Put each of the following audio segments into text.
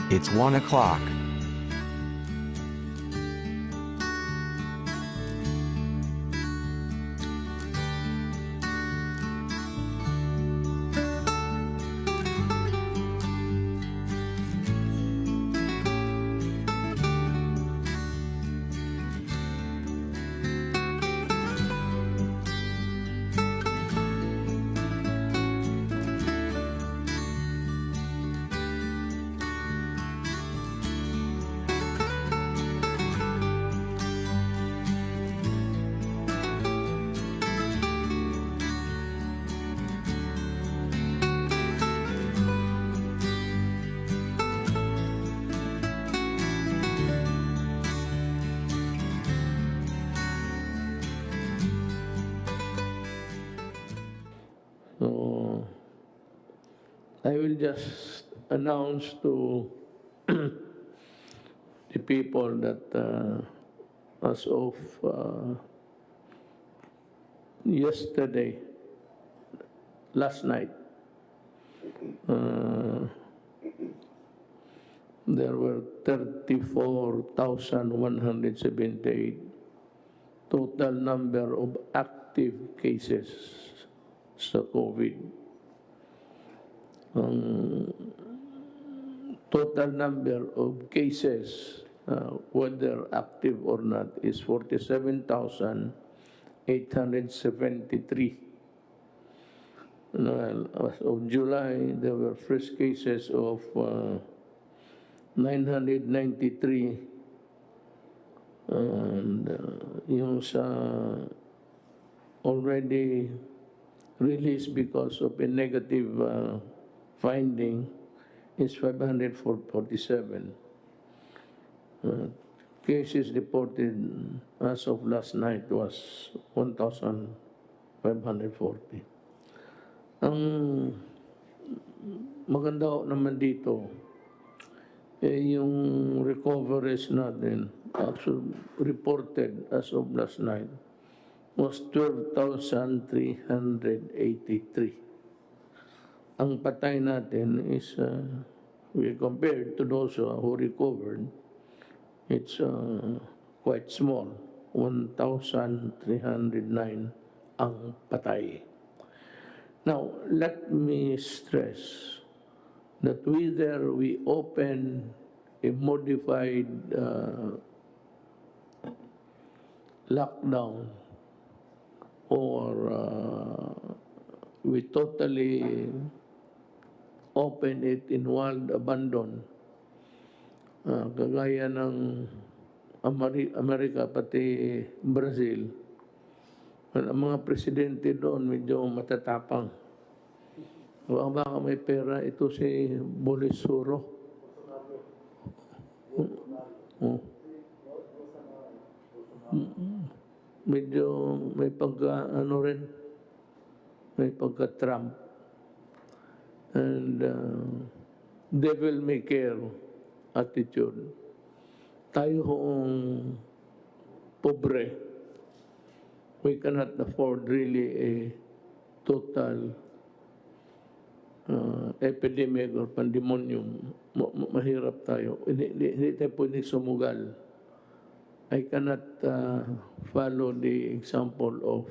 It's 1 o'clock. So I will just announce to the people that as of yesterday, last night, there were 34,178 total number of active cases sa COVID. Ang total number of cases, whether active or not, is 47,873. As of July, there were fresh cases of 993, and yung sa already released because of a negative finding is 547. Cases reported as of last night was 1,540. Ang maganda naman dito, yung recoveries natin, actually reported as of last night, was 12,383. Ang patay natin is, we compared to those who recovered, it's quite small, 1,309 ang patay. Now, let me stress that whether we open a modified lockdown or we totally open it in wild abandon, kagaya ng Amerika, pati Brazil, ang mga presidente doon medyo matatapang. Baka may pera, ito si Bolisuro. Medyo may pagka, may pagka-Trump. And devil may care attitude. Tayo hoong pobre, we cannot afford really a total epidemic or pandemonium. Mahirap tayo. Hindi tayo pwedeng sumugal. I cannot follow the example of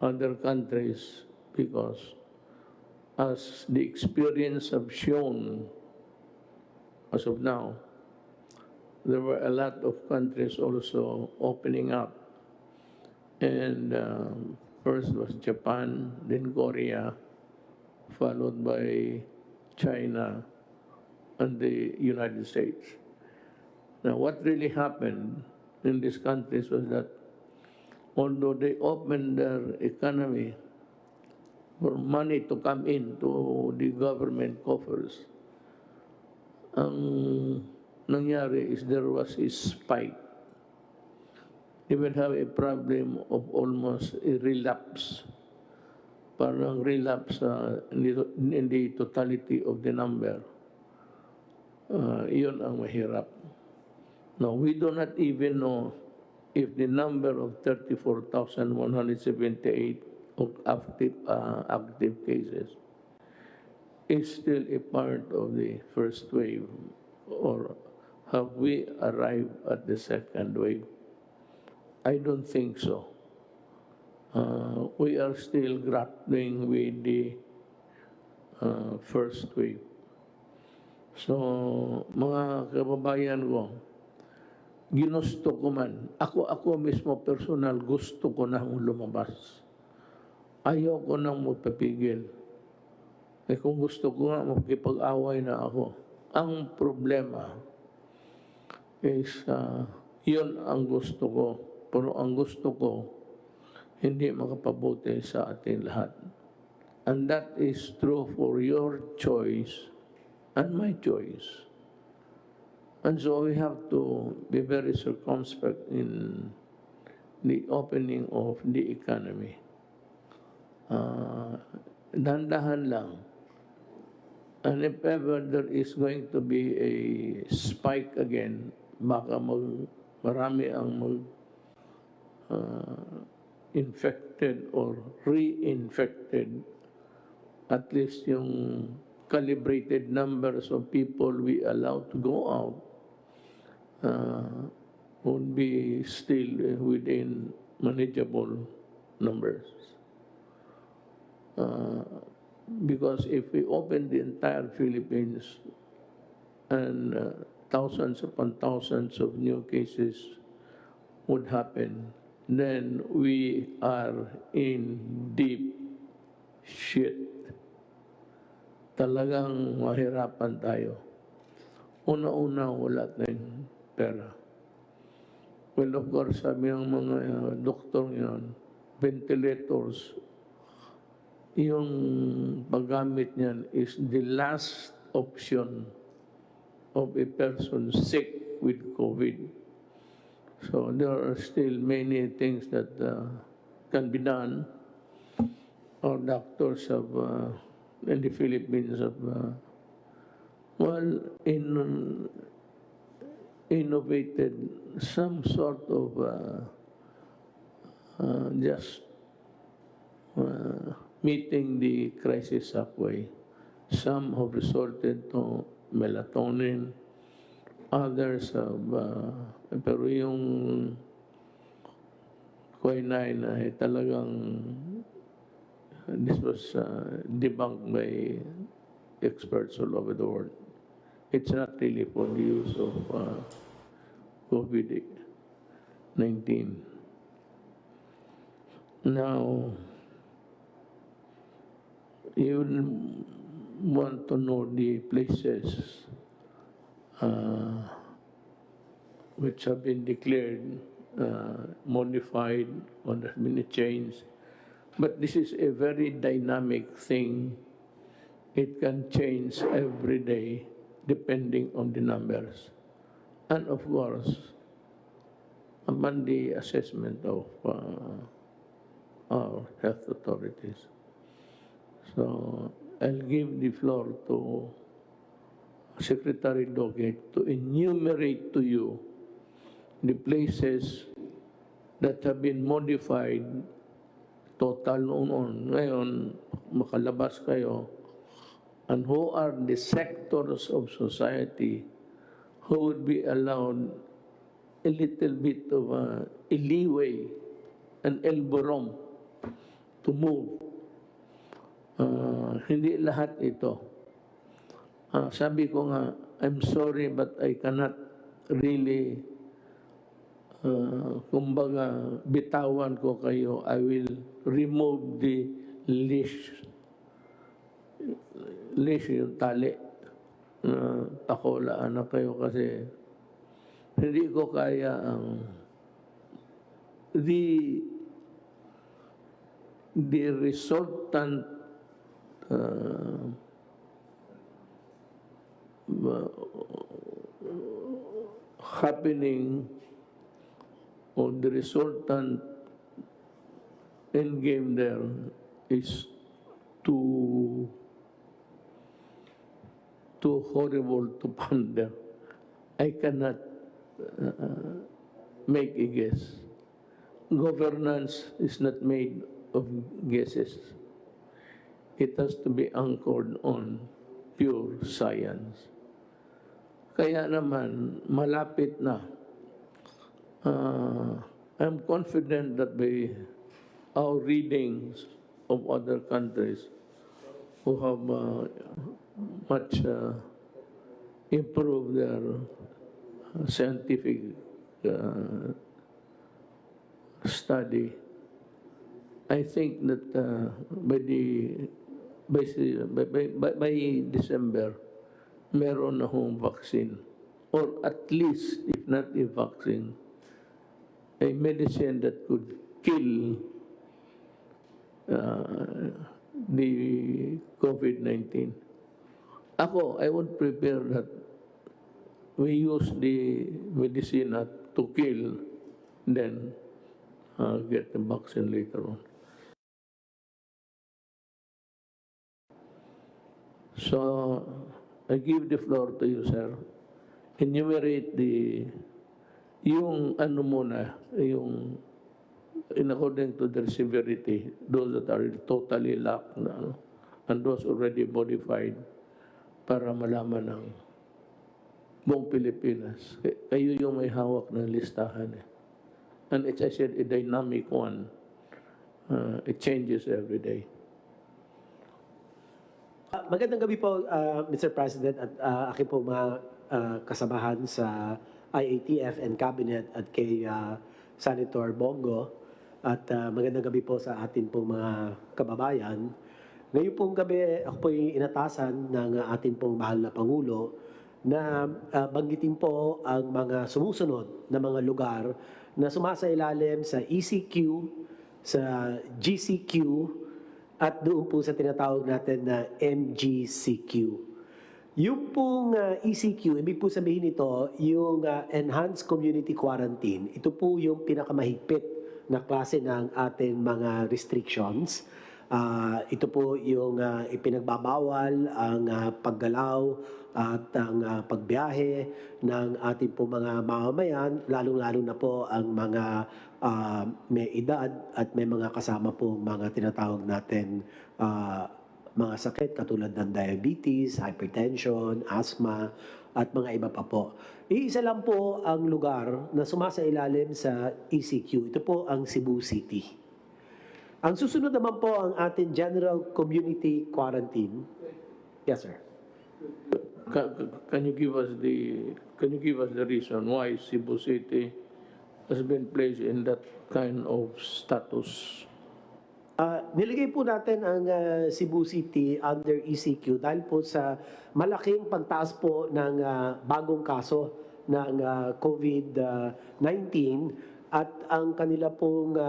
other countries because as the experience have shown as of now, there were a lot of countries also opening up. And first was Japan, then Korea, followed by China and the United States. Now, what really happened in these countries was that although they opened their economy for money to come into the government coffers, ang nangyari is there was a spike. They would have a problem of almost a relapse. Parang relapse in the totality of the number. Yun ang mahirap. Now, we do not even know if the number of 34,178 of active cases is still a part of the first wave, or have we arrived at the second wave? I don't think so. We are still grappling with the first wave. So, mga kababayan ko, ginusto ko man, ako mismo personal, gusto ko nang lumabas. Ayaw ko nang magpapigil. Kung gusto ko nga, magkipag-away na ako. Ang problema is, yun ang gusto ko. Pero ang gusto ko, hindi makapabuti sa ating lahat. And that is true for your choice and my choice. And so we have to be very circumspect in the opening of the economy. Dahan-dahan lang. And if ever there is going to be a spike again, baka marami ang infected or reinfected, at least yung calibrated numbers of people we allow to go out would be still within manageable numbers. Because if we open the entire Philippines and thousands upon thousands of new cases would happen, then we are in deep shit. Talagang mahirapan tayo. Una-una, wala tayong pera. Well, of course, sabi ng mga doktor yun, ventilators, yung paggamit niyan is the last option of a person sick with COVID. So there are still many things that can be done. Our doctors have, in the Philippines, have, innovated some sort of just meeting the crisis halfway. Some have resorted to melatonin, others have, pero yung quinine ay talagang, this was debunked by experts all over the world. It's not really for the use of COVID-19. Now, you want to know the places which have been declared modified or there have been a change. But this is a very dynamic thing. It can change every day depending on the numbers. And of course, upon the assessment of our health authorities. So I'll give the floor to Secretary Doggett to enumerate to you the places that have been modified total noon. Ngayon, makalabas kayo, and who are the sectors of society who would be allowed a little bit of a leeway, an elbow room to move. Hindi lahat ito. Sabi ko nga, I'm sorry but I cannot really, kumbaga, bitawan ko kayo. I will remove the leash. Leash yung tali. Pakulaan na kayo kasi hindi ko kaya ang the resultant happening or the resultant end game there is too horrible to ponder. I cannot make a guess. Governance is not made of guesses. It has to be anchored on pure science. Kaya naman, malapit na. I'm confident that by our readings of other countries who have much improved their scientific study, I think that by December, meron na hong vaccine. Or at least, if not a vaccine, a medicine that could kill the COVID-19. Ako, I would prepare that we use the medicine to kill, then get the vaccine later on. So, I give the floor to you, sir. Enumerate yung ano muna, yung in according to their severity, those that are totally locked na, and those already modified, para malaman ng buong Pilipinas. Kayo yung may hawak ng listahan. And it's, I said, a dynamic one. It changes every day. Magandang gabi po, Mr. President, at aking po mga kasamahan sa IATF and Cabinet at kay Senator Bongo. At magandang gabi po sa atin pong mga kababayan. Ngayon pong gabi, ako po yung inatasan ng ating pong mahal na Pangulo na banggitin po ang mga sumusunod na mga lugar na sumasailalim sa ECQ, sa GCQ, at doon po sa tinatawag natin na MGCQ. Yung pong ECQ, ibig po sabihin ito, yung Enhanced Community Quarantine. Ito po yung pinakamahigpit na klase ng ating mga restrictions. Ito po yung ipinagbabawal ang paggalaw at ang pagbiyahe ng ating po mga mamamayan, lalong-lalo na po ang mga may edad at may mga kasama po mga tinatawag natin mga sakit katulad ng diabetes, hypertension, asthma, at mga iba pa po. Iisa lang po ang lugar na sumasailalim sa ECQ. Ito po ang Cebu City. Ang susunod naman po ang ating General Community Quarantine. Yes, sir. Can you give us the reason why Cebu City has been placed in that kind of status? Nilagay po natin ang Cebu City under ECQ dahil po sa malaking pagtaas po ng bagong kaso ng COVID-19 at ang kanila pong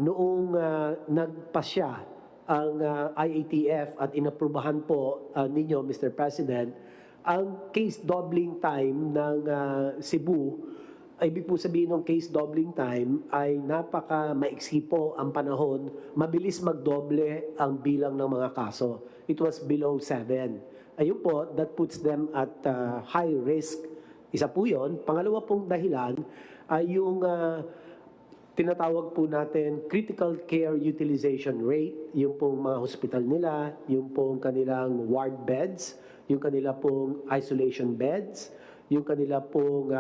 noong nagpasya ang IATF at inaprubahan po ninyo, Mr. President, ang case doubling time ng Cebu. Ibig po sabihin ng case doubling time ay napaka-maiksi po ang panahon, mabilis magdoble ang bilang ng mga kaso. It was below 7. Ayun po, that puts them at high risk. Isa po yun. Pangalawa pong dahilan ay yung tinatawag po natin critical care utilization rate, yung pong mga hospital nila, yung pong kanilang ward beds, yung kanila pong isolation beds, yung kanila pong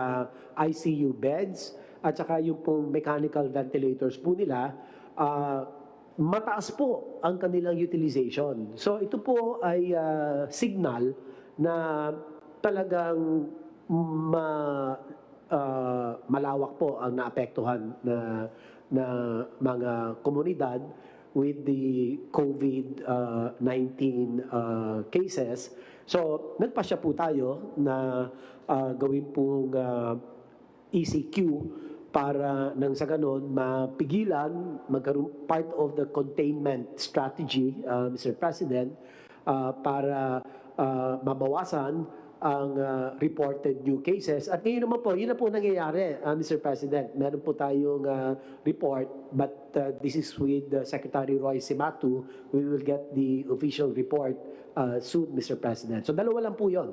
ICU beds, at saka yung pong mechanical ventilators po nila, mataas po ang kanilang utilization. So ito po ay signal na talagang malawak po ang naapektuhan na mga komunidad with the COVID-19 cases. So nagpasya po tayo na gawin pong ECQ para nang sa ganon mapigilan, magkaroon part of the containment strategy, Mr. President, para mabawasan ang reported new cases. At ngayon naman po, yun na po nangyayari, Mr. President. Meron po tayong report, but this is with Secretary Roy Simatu. We will get the official report soon, Mr. President. So dalawa lang po yun.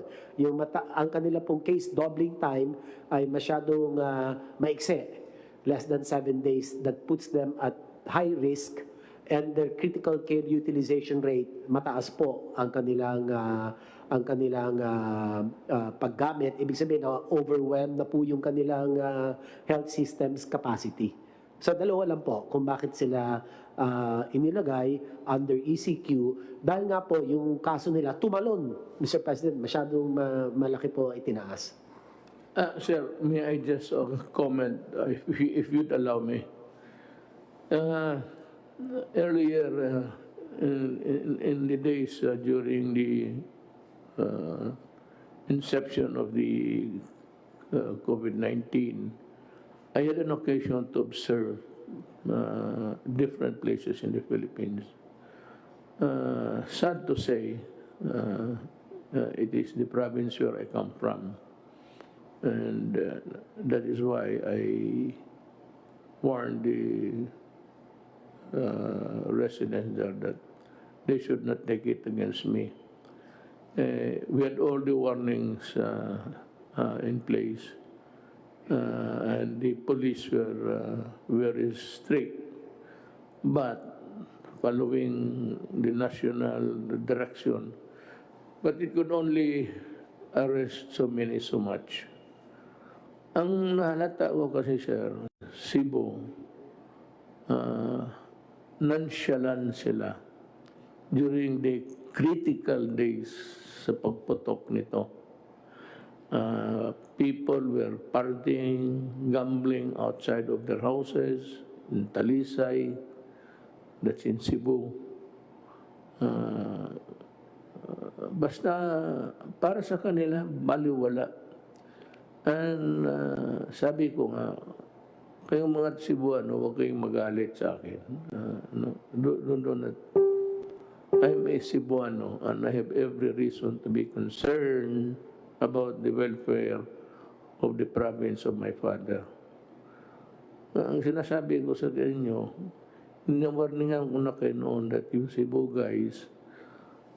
Ang kanila pong case doubling time ay masyadong maikse, less than 7 days. That puts them at high risk and the critical care utilization rate mataas po ang kanilang paggamit. Ibig sabihin na overwhelmed na po yung kanilang health systems capacity. So dalawa lang po kung bakit sila inilagay under ECQ, dahil nga po yung kaso nila tumalon, Mr. President, masyadong malaki po itinaas. Sir, may I just comment, if you'd allow me? Earlier, in the days during the inception of the COVID-19, I had an occasion to observe different places in the Philippines. Sad to say, it is the province where I come from. And that is why I warned the residents there that they should not take it against me. We had all the warnings in place, and the police were very strict. But following the national direction, but it could only arrest so many so much. Ang nahalata ko kasi, sir, Cebu, nonchalant sila during the critical days sa pagputok nito. People were partying, gambling outside of their houses, in Talisay, that's in Cebu. Basta para sa kanila, baliwala. And sabi ko nga, kayong mga Cebuano, huwag kayong magalit sa akin. I'm a Cebuano and I have every reason to be concerned about the welfare of the province of my father. Ang sinasabi ko sa inyo, nawarningan ko na kayo noon that you Cebu guys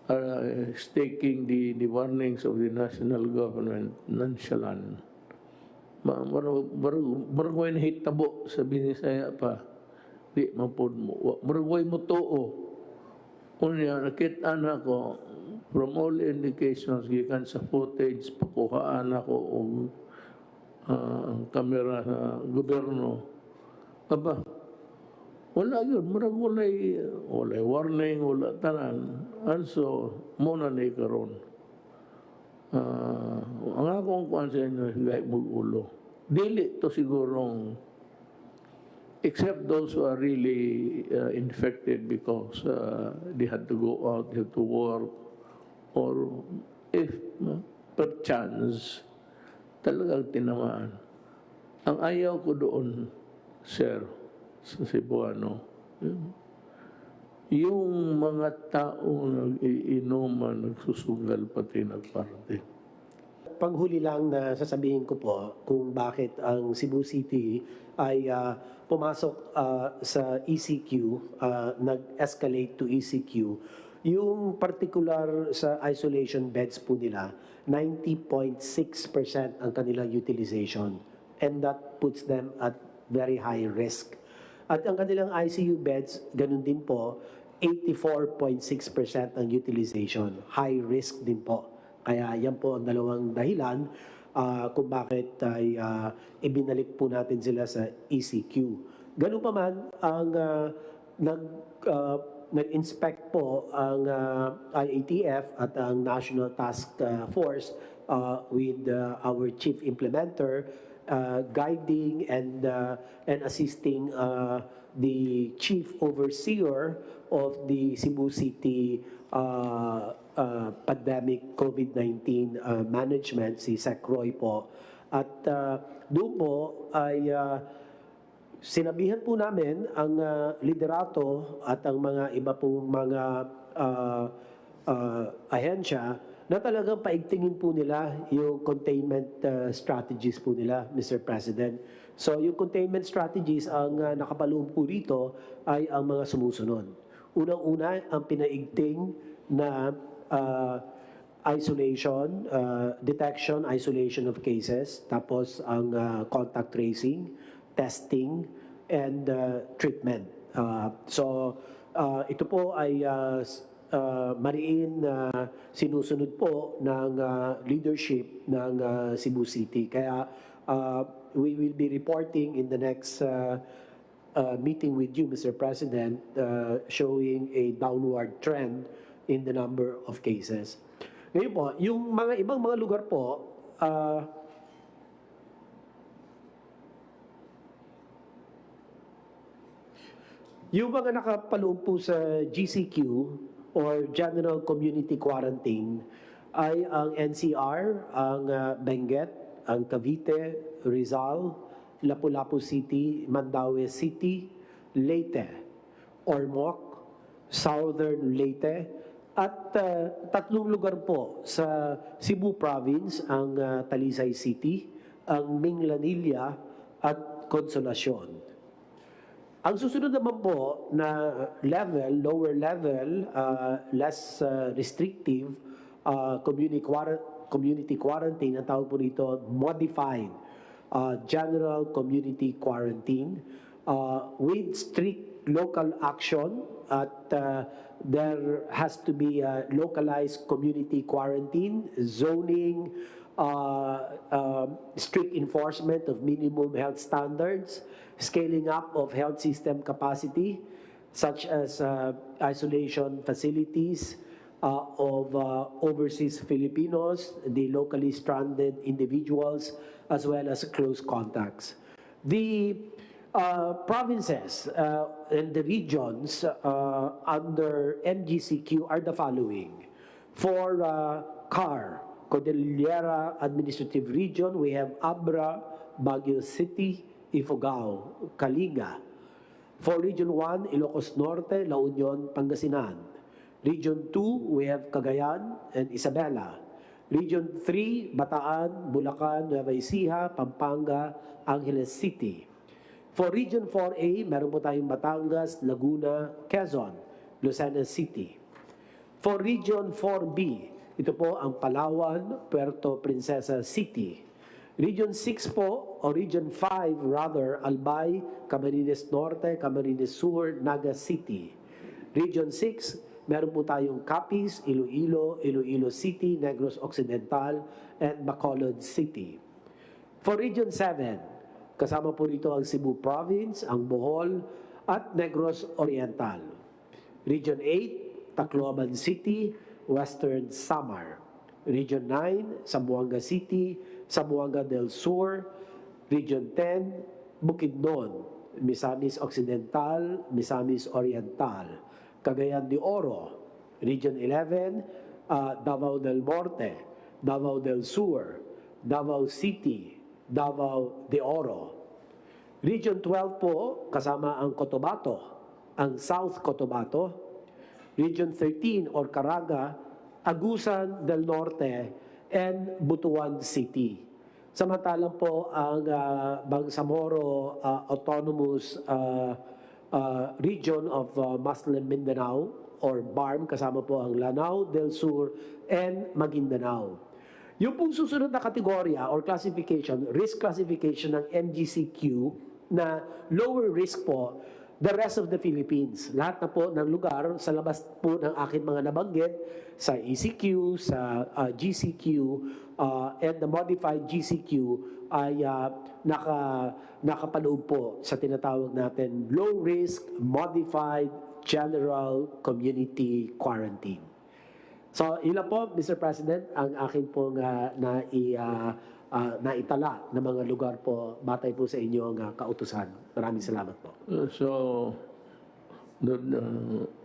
are taking the warnings of the national government nonchalant. Maragway na hitabo sa binisaya pa. Di mapod mo. Maragway mo too. Unya, nakita na ko, from all indications, gikan sa footage, pakuhaan ako ang kamera sa gobyerno. Aba, wala yun. Maragway warning, wala tanan. Also, muna na ikaroon. Ang akong kuhan sa inyo, gaya mag-ulo. Dili to sigurong, except those who are really infected because they had to go out, they had to work, or if perchance, talagang tinamaan. Ang ayaw ko doon, sir, sa Cebuano, yung mga tao nag-iinuman, nagsusugal, pati nagparte. Panghuli lang na sasabihin ko po kung bakit ang Cebu City ay pumasok sa ECQ, nag-escalate to ECQ. Yung particular sa isolation beds po nila, 90.6% ang kanilang utilization. And that puts them at very high risk. At ang kanilang ICU beds, ganun din po, 84.6% ang utilization. High risk din po. Kaya yan po ang dalawang dahilan kung bakit ay ibinalik po natin sila sa ECQ. Ganun pa man, ang nag-inspect po ang IATF at ang National Task Force with our chief implementer, guiding and assisting the chief overseer of the Cebu City pandemic COVID-19 management, si Sec Roy po. At doon po ay sinabihan po namin ang liderato at ang mga iba pong mga ahensya na talagang paigtingin po nila yung containment strategies po nila, Mr. President. So yung containment strategies, ang nakapaloob po rito ay ang mga sumusunod. Unang-una, ang pinaigting na isolation, detection, isolation of cases, tapos ang contact tracing, testing, and treatment. So ito po ay mariin na sinusunod po ng leadership ng Cebu City. Kaya we will be reporting in the next meeting with you, Mr. President, showing a downward trend in the number of cases. Ngayon po, yung mga ibang mga lugar po, yung mga nakapaloob po sa GCQ or General Community Quarantine ay ang NCR, ang Benguet, ang Cavite, Rizal, Lapu-Lapu City, Mandaue City, Leyte, Ormoc, Southern Leyte, at tatlong lugar po sa Cebu Province, ang Talisay City, ang Minglanilla at Consolacion. Ang susunod naman po na level, lower level, less restrictive community quarantine, ang tawag po rito, modified general community quarantine with strict local action at there has to be a localized community quarantine, zoning, strict enforcement of minimum health standards, scaling up of health system capacity, such as isolation facilities of overseas Filipinos, the locally stranded individuals, as well as close contacts. The provinces and the regions under MGCQ are the following. For CAR, Cordillera Administrative Region, we have Abra, Baguio City, Ifugao, Kalinga. For Region 1, Ilocos Norte, La Union, Pangasinan. Region 2, we have Cagayan and Isabela. Region 3, Bataan, Bulacan, Nueva Ecija, Pampanga, Angeles City. For Region 4A, meron po tayong Batangas, Laguna, Quezon, Lucena City. For Region 4B, ito po ang Palawan, Puerto Princesa City. Region 6 po, o Region 5 rather, Albay, Camarines Norte, Camarines Sur, Naga City. Region 6, meron po tayong Capiz, Iloilo, Iloilo City, Negros Occidental, and Bacolod City. For Region 7, kasama po rito ang Cebu Province, ang Bohol, at Negros Oriental. Region 8, Tacloban City, Western Samar. Region 9, Zamboanga City, Zamboanga del Sur. Region 10, Bukidnon, Misamis Occidental, Misamis Oriental. Cagayan de Oro. Region 11, Davao del Norte, Davao del Sur, Davao City, Davao de Oro. Region 12 po, kasama ang Cotabato, ang South Cotabato. Region 13 or Caraga, Agusan del Norte, and Butuan City. Samantalang po ang Bangsamoro Autonomous Region of Muslim Mindanao or BARM, kasama po ang Lanao del Sur and Maguindanao. Yung pong susunod na kategorya or classification, risk classification ng MGCQ na lower risk po, the rest of the Philippines. Lahat na po ng lugar sa labas po ng aking mga nabanggit, sa ECQ, sa GCQ, and the modified GCQ ay nakapaloob po sa tinatawag natin low risk, modified, general community quarantine. So, ilan po, Mr. President, ang aking pong naitala na mga lugar po batay po sa inyong kautusan. Maraming salamat po. So,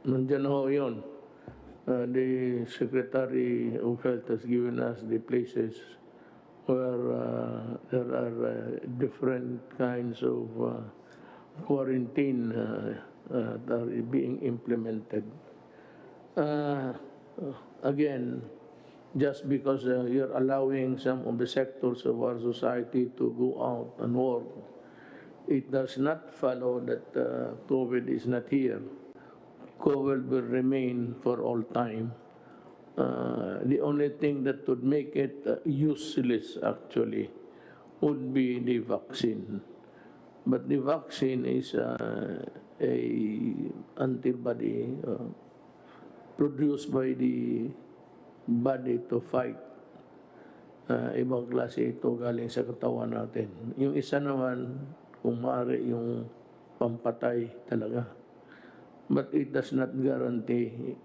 nandiyan ho yun. The Secretary of Health has given us the places where there are different kinds of quarantine that are being implemented. Again, just because you're allowing some of the sectors of our society to go out and work, it does not follow that COVID is not here. COVID will remain for all time. The only thing that would make it useless, actually, would be the vaccine. But the vaccine is a antibody produced by the body to fight. Ibang klase ito galing sa katawan natin. Yung isa naman, kung maaari yung pampatay talaga. But it does not guarantee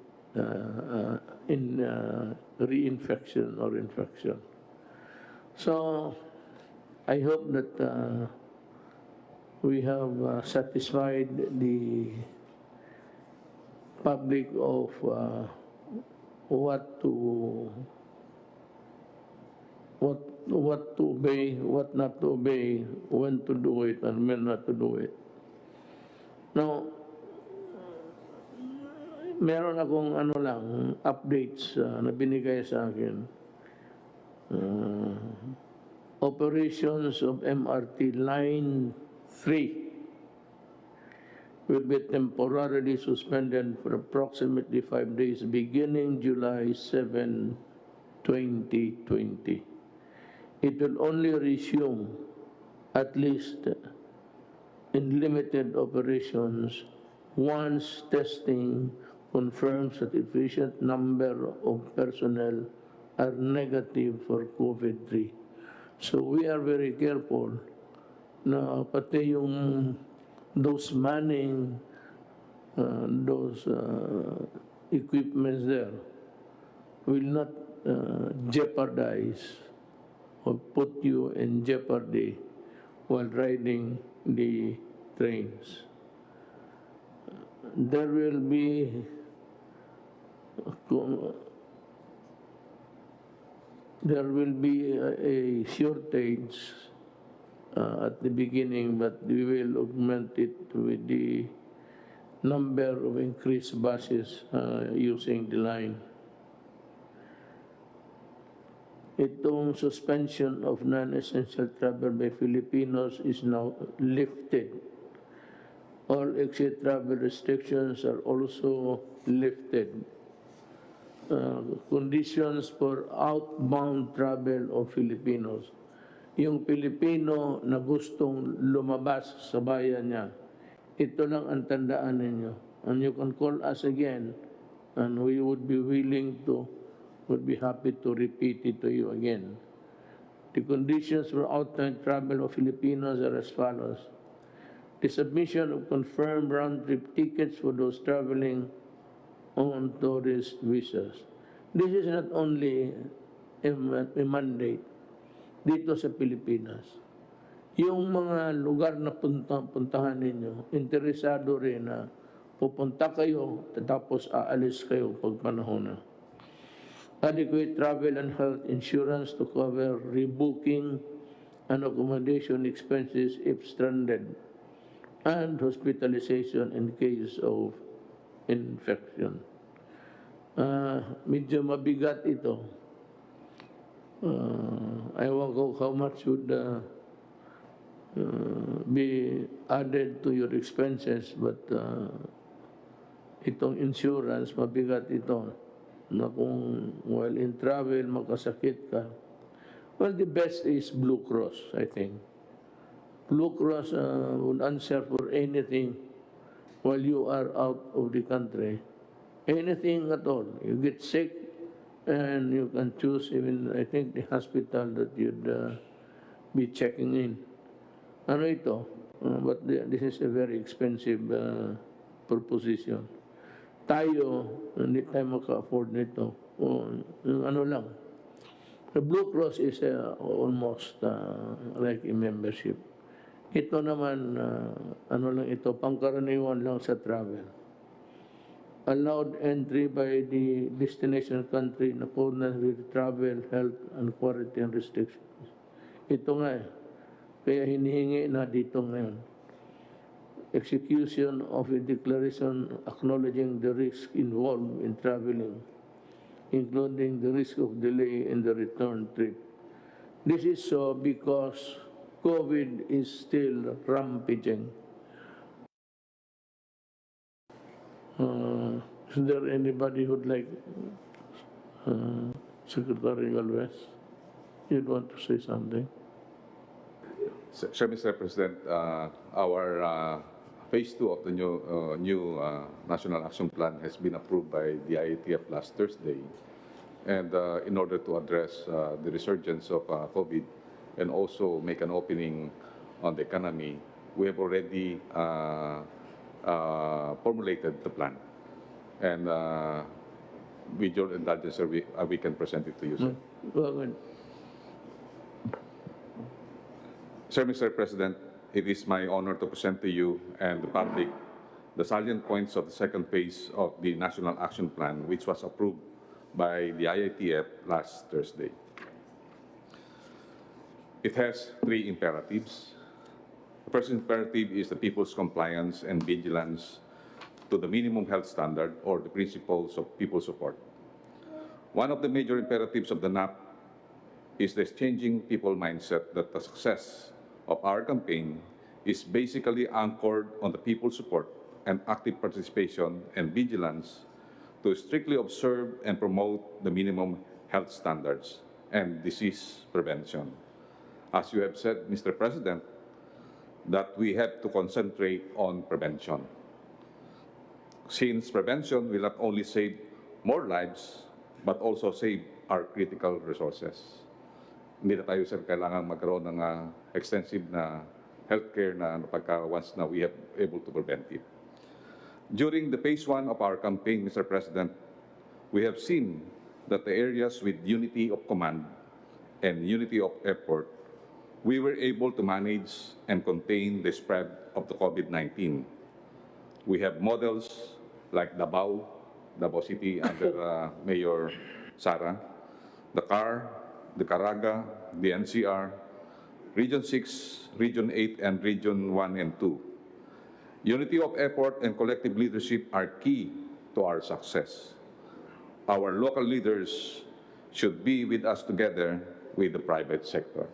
reinfection or infection. So, I hope that we have satisfied the public of what to obey, what not to obey, when to do it, and when not to do it. Now, meron akong updates na binigay sa akin. Operations of MRT Line 3 will be temporarily suspended for approximately 5 days beginning July 7, 2020. It will only resume, at least in limited operations, once testing confirms that sufficient number of personnel are negative for COVID-3. So we are very careful na pati yung those manning, those equipments there will not jeopardize or put you in jeopardy while riding the trains. There will be a shortage at the beginning, but we will augment it with the number of increased buses using the line. Itong suspension of non-essential travel by Filipinos is now lifted. All exit travel restrictions are also lifted. Conditions for outbound travel of Filipinos. Yung Pilipino na gustong lumabas sa bayan niya, ito lang ang tandaan ninyo. And you can call us again, and we would be happy to repeat it to you again. The conditions for outbound travel of Filipinos are as follows. The submission of confirmed round-trip tickets for those traveling on tourist visas. This is not only a mandate dito sa Pilipinas. Yung mga lugar na puntahan ninyo, interesado rin na pupunta kayo, tapos aalis kayo pag panahon na. Adequate travel and health insurance to cover rebooking and accommodation expenses if stranded, and hospitalization in case of infection. Medyo mabigat ito. Ewan ko how much would be added to your expenses, but itong insurance, mabigat ito. Na kung while in travel, makasakit ka. Well, the best is Blue Cross, I think. Blue Cross would answer for anything while you are out of the country. Anything at all. You get sick, and you can choose even, I think, the hospital that you'd be checking in. Ano ito? But this is a very expensive proposition. Tayo, hindi tayo maka-afford nito. Ano lang. The Blue Cross is almost like a membership. Ito naman, ano lang ito, pangkaraniwan lang sa travel. Allowed entry by the destination country in accordance with travel, health, and quarantine restrictions. Ito nga kaya hinihingi na dito ngayon. Execution of a declaration acknowledging the risk involved in traveling, including the risk of delay in the return trip. This is so because COVID is still rampaging. Is there anybody who'd like, Secretary Galvez, you'd want to say something? Sure, Mr. President, our Phase 2 of the new National Action Plan has been approved by the IATF last Thursday. And in order to address the resurgence of COVID and also make an opening on the economy, we have already formulated the plan. And with your indulgence, sir, we can present it to you, sir. Go ahead. Sir, Mr. President, it is my honor to present to you and the public the salient points of the second phase of the National Action Plan, which was approved by the IATF last Thursday. It has three imperatives. The first imperative is the people's compliance and vigilance to the minimum health standard or the principles of people support. One of the major imperatives of the NAP is the changing people mindset that the success of our campaign is basically anchored on the people's support and active participation and vigilance to strictly observe and promote the minimum health standards and disease prevention. As you have said, Mr. President, that we have to concentrate on prevention. Since prevention will not only save more lives, but also save our critical resources. Hindi na tayo, sir, kailangan magkaroon ng extensive na healthcare na pagka once na we have able to prevent it. During the phase 1 of our campaign, Mr. President, we have seen that the areas with unity of command and unity of effort, we were able to manage and contain the spread of the COVID-19. We have models like Davao City under Mayor Sara, the CAR, the Caraga, the NCR, Region 6, Region 8, and Region 1 and 2. Unity of effort and collective leadership are key to our success. Our local leaders should be with us together with the private sector.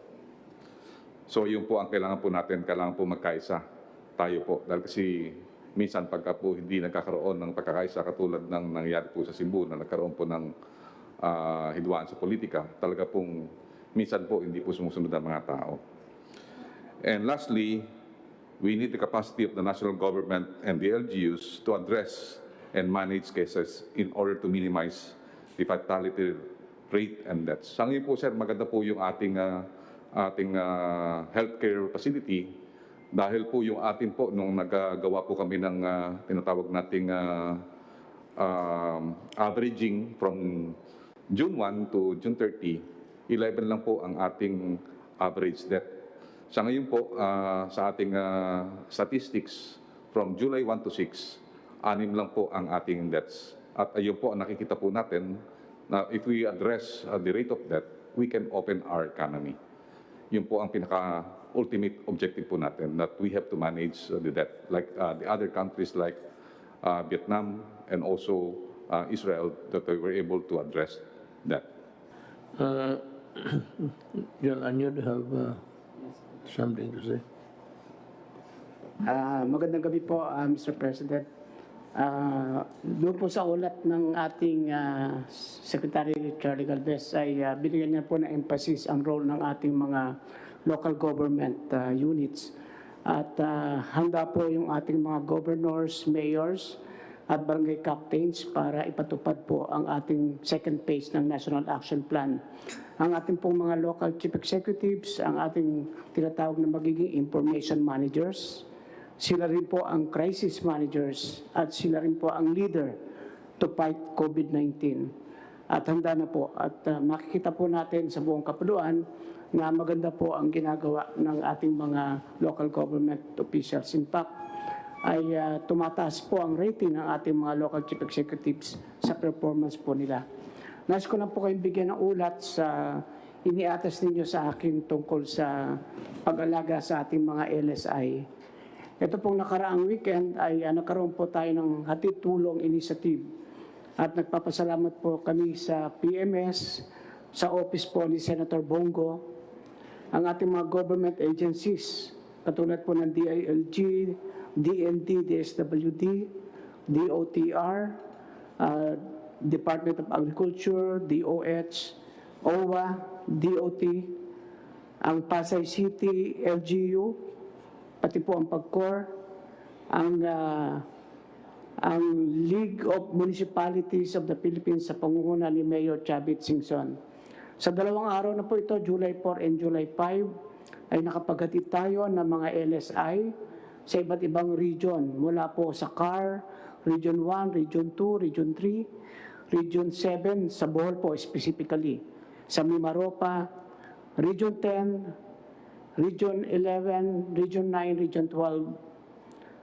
So yun po ang kailangan po natin, kailangan po magkaisa tayo po. Dahil kasi minsan pagka po hindi nagkakaroon ng pagkakaisa katulad ng nangyari po sa Cebu na nagkaroon po ng hidwaan sa politika, talaga pong minsan po hindi po sumusunod ang mga tao. And lastly, we need the capacity of the national government and the LGUs to address and manage cases in order to minimize the fatality rate and deaths. Sa ngayon po, sir, maganda po yung ating healthcare facility dahil po yung atin po, nung nagagawa po kami ng tinatawag nating averaging from June 1 to June 30, 11 lang po ang ating average death. Sa ngayon po, sa ating statistics, from July 1 to 6, 6 lang po ang ating deaths. At ayun po, nakikita po natin na if we address the rate of death, we can open our economy. Yun po ang pinaka-ultimate objective po natin, that we have to manage the death, like the other countries like Vietnam and also Israel, that we were able to address that. John, and you have something to say? Magandang gabi po, Mr. President. Doon po sa ulat ng ating Secretary Charlie Galvez ay binigyan niya po ng emphasis ang role ng ating mga local government units. At handa po yung ating mga governors, mayors, at barangay captains para ipatupad po ang ating second phase ng National Action Plan. Ang ating pong mga local chief executives, ang ating tinatawag na magiging information managers, sila rin po ang crisis managers at sila rin po ang leader to fight COVID-19. At handa na po at makikita po natin sa buong kapuluan na maganda po ang ginagawa ng ating mga local government officials. In fact, ay tumataas po ang rating ng ating mga local chief executives sa performance po nila. Nais ko lang po kayong bigyan ng ulat sa iniatas ninyo sa akin tungkol sa pag-alaga sa ating mga LSI. Ito pong nakaraang weekend ay nagkaroon po tayo ng hatid tulong initiative at nagpapasalamat po kami sa PMS, sa office po ni Senator Bongo, ang ating mga government agencies katulad po ng DILG, DND, DSWD, DOTR, Department of Agriculture, DOH, OWA, DOT, ang Pasay City, LGU, pati po ang PAGCOR, ang ang League of Municipalities of the Philippines sa pangunguna ni Mayor Chavit Singson. Sa dalawang araw na po ito, July 4 and July 5, ay nakapaghatid tayo ng mga LSI sa iba't ibang region, mula po sa CAR, Region 1, Region 2, Region 3, Region 7, sa Bohol po specifically, sa Mimaropa, Region 10, Region 11, Region 9, Region 12,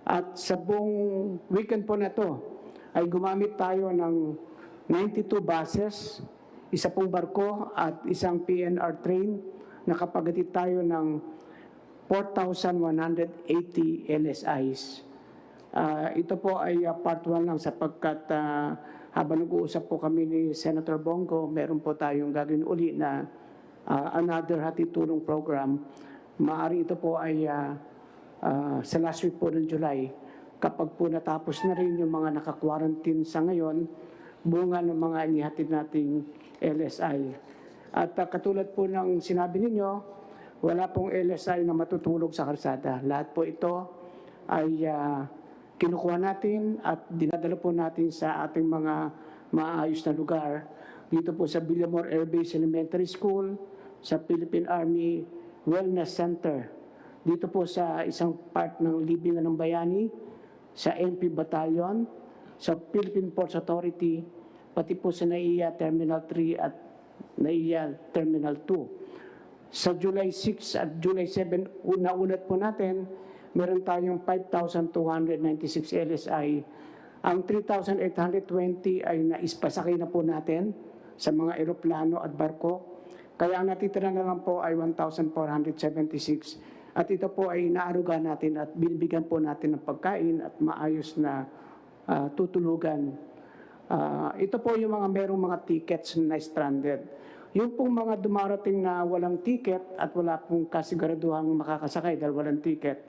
at sa buong weekend po na to ay gumamit tayo ng 92 buses, isa pong barko at isang PNR train. Nakapaghatid tayo ng 4,180 LSIs. Ito po ay part 1 lang sapagkat habang nag-uusap po kami ni Senator Bongo, meron po tayong gagawin uli na another hatid tulong program. Maaari ito po ay sa last week po ng July, kapag po natapos na rin yung mga naka-quarantine sa ngayon, bunga ng mga inihatid nating LSI. At katulad po ng sinabi ninyo, wala pong LSI na matutulog sa kalsada. Lahat po ito ay kinukuha natin at dinadala po natin sa ating mga maayos na lugar. Dito po sa Villamor Air Base Elementary School, sa Philippine Army Wellness Center, dito po sa isang part ng Libingan ng Bayani, sa MP Battalion, sa Philippine Ports Authority, pati po sa NAIA Terminal 3 at NAIA Terminal 2. Sa July 6 at July 7, naunat po natin, meron tayong 5,296 LSI. Ang 3,820 ay naispasakay na po natin sa mga eroplano at barko. Kaya ang natitira na lang po ay 1,476. At ito po ay inaaruga natin at binibigyan po natin ng pagkain at maayos na tutulugan. Ito po yung mga merong mga tickets na stranded. Yung pong mga dumarating na walang ticket at wala pong kasiguraduhang makakasakay dahil walang ticket,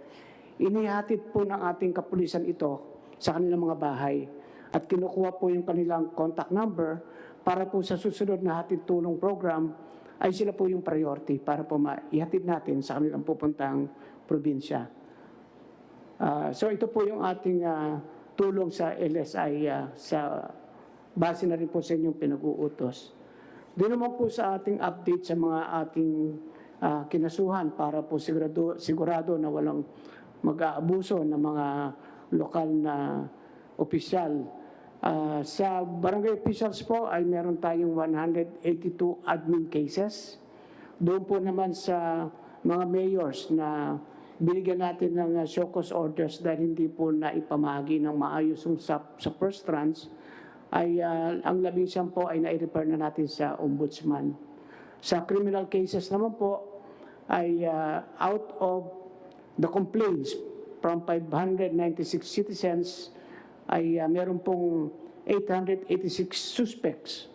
inihatid po ng ating kapulisan ito sa kanilang mga bahay at kinukuha po yung kanilang contact number para po sa susunod na hatid tulong program ay sila po yung priority para po maihatid natin sa kanilang pupuntang probinsya. So ito po yung ating tulong sa LSI sa base na rin po sa inyong pinag-uutos. Doon naman po sa ating update sa mga ating kinasuhan para po sigurado na walang mag-aabuso ng mga lokal na opisyal. Sa barangay officials po ay meron tayong 182 admin cases. Doon po naman sa mga mayors na binigyan natin ng show cause orders dahil hindi po naipamahagi ng maayos sa first tranche, ay ang 11 po ay nai-refer na natin sa ombudsman. Sa criminal cases naman po ay out of the complaints from 596 citizens, ay meron pong 886 suspects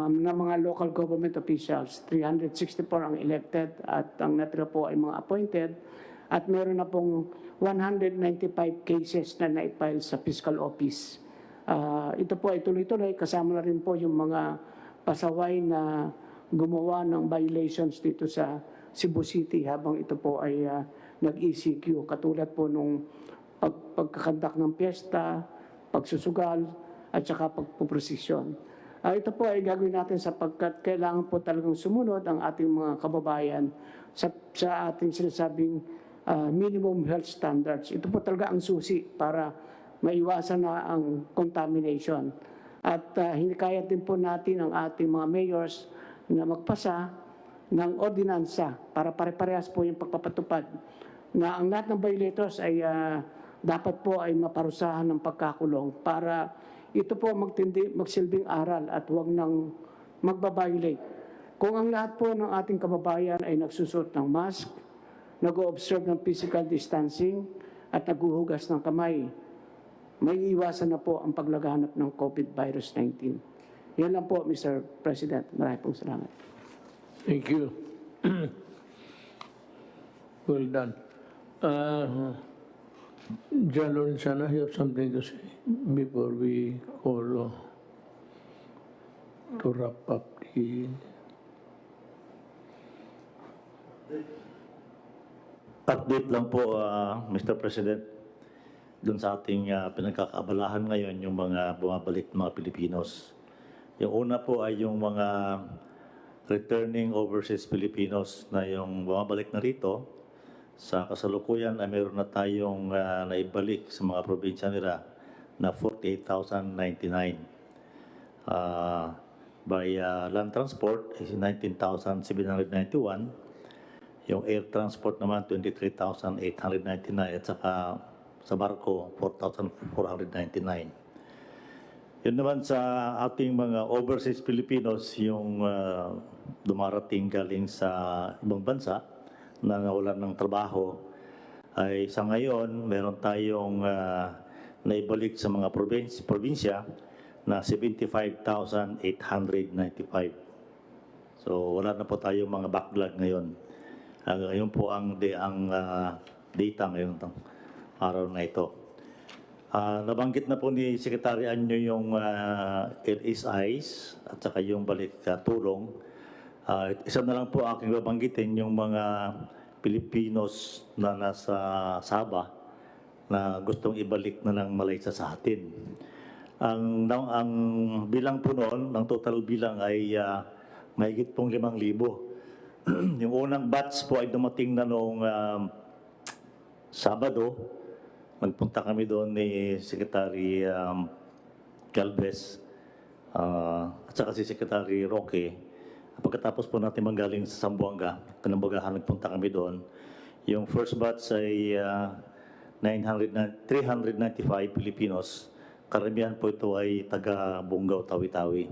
na mga local government officials. 364 ang elected at ang natira po ay mga appointed. At meron na pong 195 cases na naipile sa fiscal office. Ito po ay tuloy-tuloy. Kasama na rin po yung mga pasaway na gumawa ng violations dito sa Cebu City habang ito po ay nag-ECQ. Katulad po nung pagkakandak ng piyesta, pagsusugal, at saka pagpuprosesyon. Ito po ay gagawin natin sapagkat kailangan po talagang sumunod ang ating mga kababayan sa ating sinasabing minimum health standards. Ito po talaga ang susi para maiwasan na ang contamination. At hinikayat din po natin ang ating mga mayors na magpasa ng ordinansa para pare-parehas po yung pagpapatupad na ang lahat ng violators ay dapat po ay maparusahan ng pagkakulong para ito po magsilbing aral at huwag nang magbabiolate. Kung ang lahat po ng ating kababayan ay nagsusuot ng mask, nag-o-observe ng physical distancing at naghuhugas ng kamay, may iwasan na po ang paglaganap ng COVID-19. Yan lang po, Mr. President. Maraming pong salamat. Thank you. Well done. John Lawrence, I have something to say before we call to wrap up the... Update lang po, Mr. President. doon sa ating pinagkakaabalahan ngayon, yung mga bumabalik na mga Pilipinos. Yung una po ay yung mga returning overseas Filipinos na yung bumabalik na rito. Sa kasalukuyan ay meron na tayong naibalik sa mga probinsya nila na 48,099. By land transport is 19,791. Yung air transport naman 23,899 at saka sa barko 4,499. Yun naman sa ating mga overseas Filipinos, yung dumarating galing sa ibang bansa na nawalan ng trabaho, ay sa ngayon meron tayong naibalik sa mga probinsya na 75,895. So wala na po tayong mga backlog ngayon. Yun po ang data ngayon araw na ito. Nabanggit na po ni Secretary Anyo yung LSIs at saka yung balik tulong. Isa na lang po aking babanggitin yung mga Pilipinos na nasa Sabah na gustong ibalik na ng Malaysia sa atin. Ang bilang po noon, ang total bilang ay mahigit pong 5,000. Yung unang batch po ay dumating na noong Sabado. Nagpunta kami doon ni Secretary Galvez at saka si Secretary Roque. Pagkatapos po natin manggaling sa Zamboanga, Kanambagahan, nagpunta kami doon. Yung first batch ay 395 Filipinos. Karamihan po ito ay taga Bungaw, Tawi-Tawi.